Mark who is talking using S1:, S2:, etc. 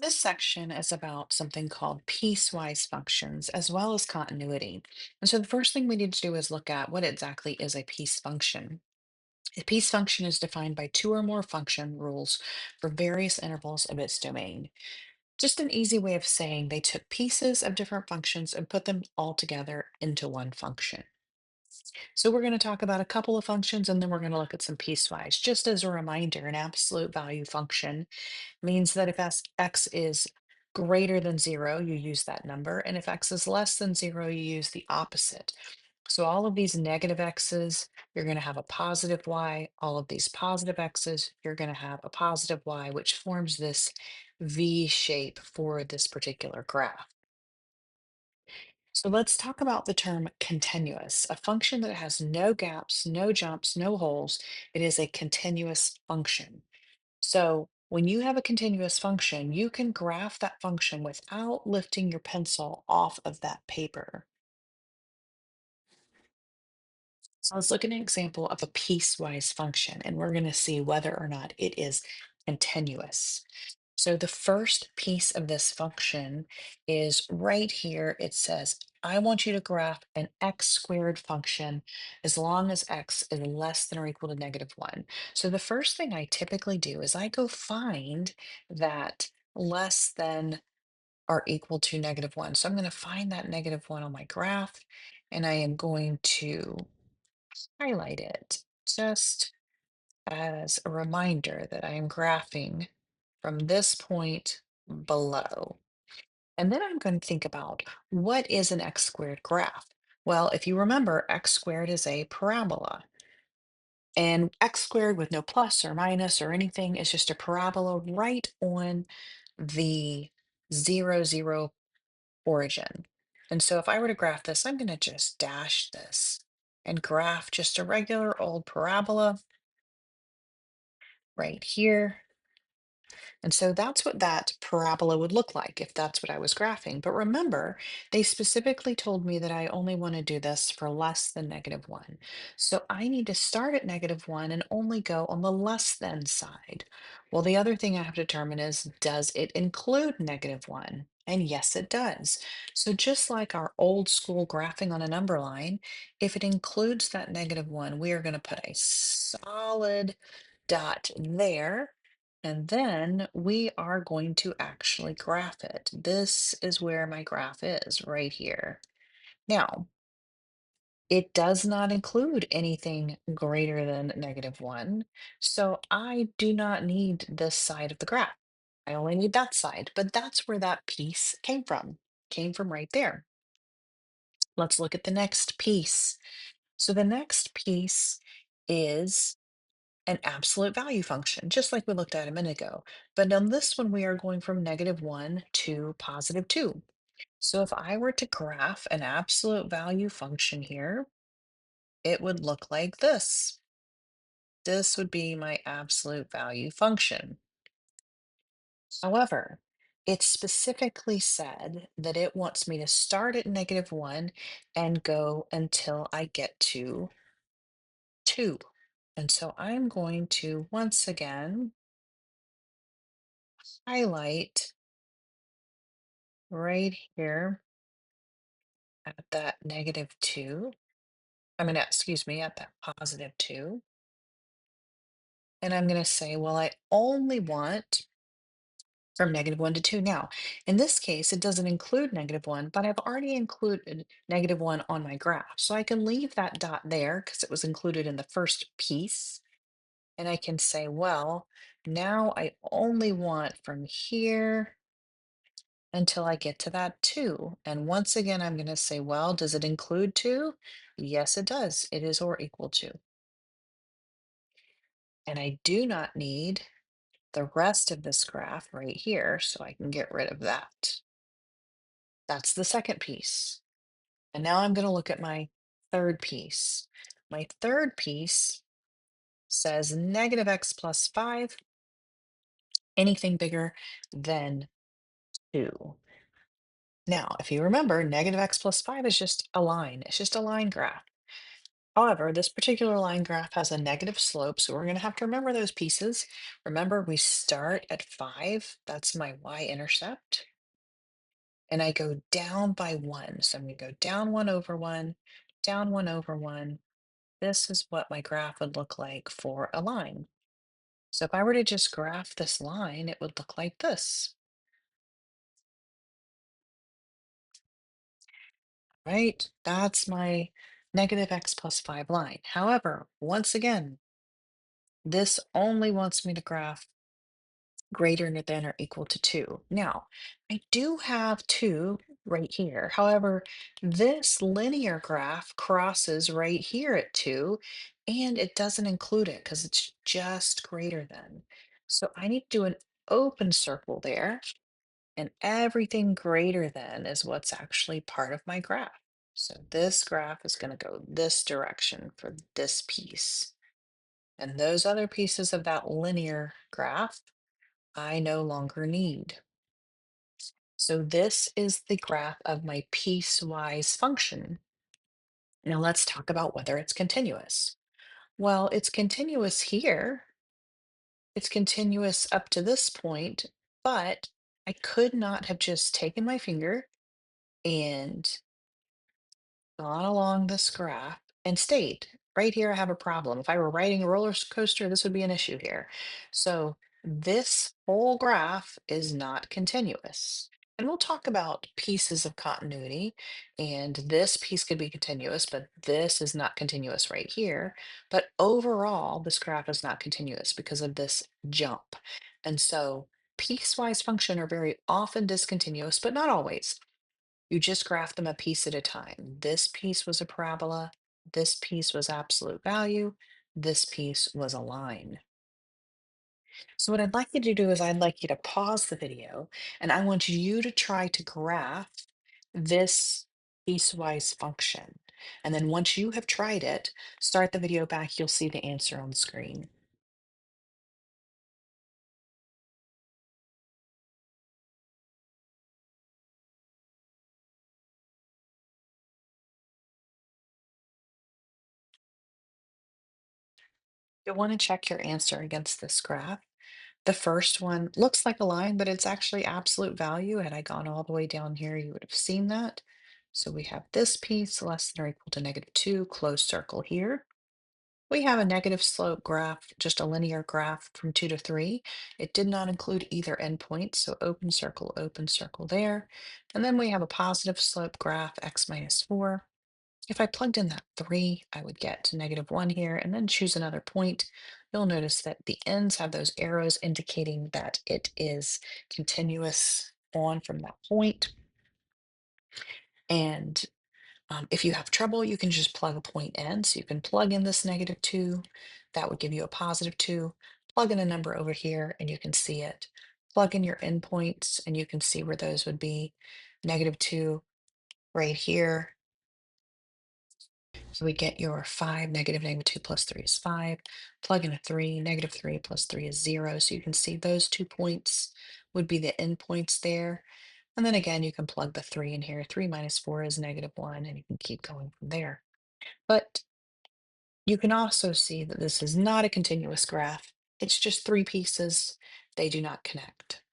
S1: This section is about something called piecewise functions as well as continuity. And so the first thing we need to do is look at what exactly is a piece function. A piece function is defined by two or more function rules for various intervals of its domain. Just an easy way of saying they took pieces of different functions and put them all together into one function. So we're going to talk about a couple of functions and then we're going to look at some piecewise. Just as a reminder, an absolute value function means that if x is greater than 0, you use that number, and if x is less than 0, you use the opposite. So all of these negative x's, you're going to have a positive y. All of these positive x's, you're going to have a positive y, which forms this V shape for this particular graph. So let's talk about the term continuous, a function that has no gaps, no jumps, no holes. It is a continuous function. So when you have a continuous function, you can graph that function without lifting your pencil off of that paper. So let's look at an example of a piecewise function, and we're going to see whether or not it is continuous. So the first piece of this function is right here. It says, I want you to graph an x squared function as long as x is less than or equal to -1. So the first thing I typically do is I go find that less than or equal to -1. So I'm going to find that -1 on my graph, and I am going to highlight it just as a reminder that I am graphing from this point below. And then I'm going to think about what is an x squared graph? Well, if you remember, x squared is a parabola, and x squared with no plus or minus or anything is just a parabola right on the 0, 0 origin. And so if I were to graph this, I'm going to just dash this and graph just a regular old parabola right here. And so that's what that parabola would look like if that's what I was graphing. But remember, they specifically told me that I only want to do this for less than -1. So I need to start at -1 and only go on the less than side. Well, the other thing I have to determine is, does it include -1? And yes, it does. So just like our old school graphing on a number line, if it includes that -1, we are going to put a solid dot there, and then we are going to actually graph it. This is where my graph is, right here. Now, it does not include anything greater than -1, so I do not need this side of the graph. I only need that side, but that's where that piece came from right there. Let's look at the next piece. So the next piece is an absolute value function, just like we looked at a minute ago. But on this one, we are going from -1 to +2. So if I were to graph an absolute value function here, it would look like this. This would be my absolute value function. However, it specifically said that it wants me to start at -1 and go until I get to 2. And so I'm going to once again highlight right here at that -2. I mean, excuse me, at that +2. And I'm going to say, well, I only want from -1 to 2. Now, in this case, it doesn't include -1, but I've already included -1 on my graph. So I can leave that dot there because it was included in the first piece. And I can say, well, now I only want from here until I get to that 2. And once again, I'm going to say, well, does it include 2? Yes, it does. It is or equal to. And I do not need the rest of this graph right here, so I can get rid of that. That's the second piece. And now I'm going to look at my third piece. My third piece says -x plus 5, anything bigger than 2. Now, if you remember, -x plus 5 is just a line. It's just a line graph. However, this particular line graph has a negative slope, so we're going to have to remember those pieces. Remember, we start at 5. That's my y-intercept. And I go down by 1. So I'm going to go down 1 over 1, down 1 over 1. This is what my graph would look like for a line. So if I were to just graph this line, it would look like this, right? That's my negative x plus 5 line. However, once again, this only wants me to graph greater than or equal to 2. Now, I do have 2 right here. However, this linear graph crosses right here at 2, and it doesn't include it because it's just greater than. So I need to do an open circle there, and everything greater than is what's actually part of my graph. So this graph is going to go this direction for this piece. And those other pieces of that linear graph I no longer need. So this is the graph of my piecewise function. Now let's talk about whether it's continuous. Well, it's continuous here. It's continuous up to this point, but I could not have just taken my finger and gone along this graph and stayed. Right here, I have a problem. If I were riding a roller coaster, this would be an issue here. So this whole graph is not continuous. And we'll talk about pieces of continuity. And this piece could be continuous, but this is not continuous right here. But overall, this graph is not continuous because of this jump. And so piecewise function are very often discontinuous, but not always. You just graph them a piece at a time. This piece was a parabola. This piece was absolute value. This piece was a line. So what I'd like you to do is I'd like you to pause the video and I want you to try to graph this piecewise function. And then once you have tried it, start the video back. You'll see the answer on the screen. You'll want to check your answer against this graph. The first one looks like a line, but it's actually absolute value. Had I gone all the way down here, you would have seen that. So we have this piece less than or equal to -2, closed circle here. We have a negative slope graph, just a linear graph from 2 to 3. It did not include either endpoint, so open circle there. And then we have a positive slope graph, x minus 4. If I plugged in that 3, I would get to -1 here and then choose another point. You'll notice that the ends have those arrows indicating that it is continuous on from that point. And if you have trouble, you can just plug a point in. So you can plug in this -2. That would give you a +2. Plug in a number over here and you can see it. Plug in your endpoints and you can see where those would be. -2 right here. So we get your 5, -2 plus 3 is 5. Plug in a 3, -3 plus 3 is 0. So you can see those 2 points would be the endpoints there. And then again, you can plug the 3 in here. 3 minus 4 is -1, and you can keep going from there. But you can also see that this is not a continuous graph. It's just 3 pieces. They do not connect.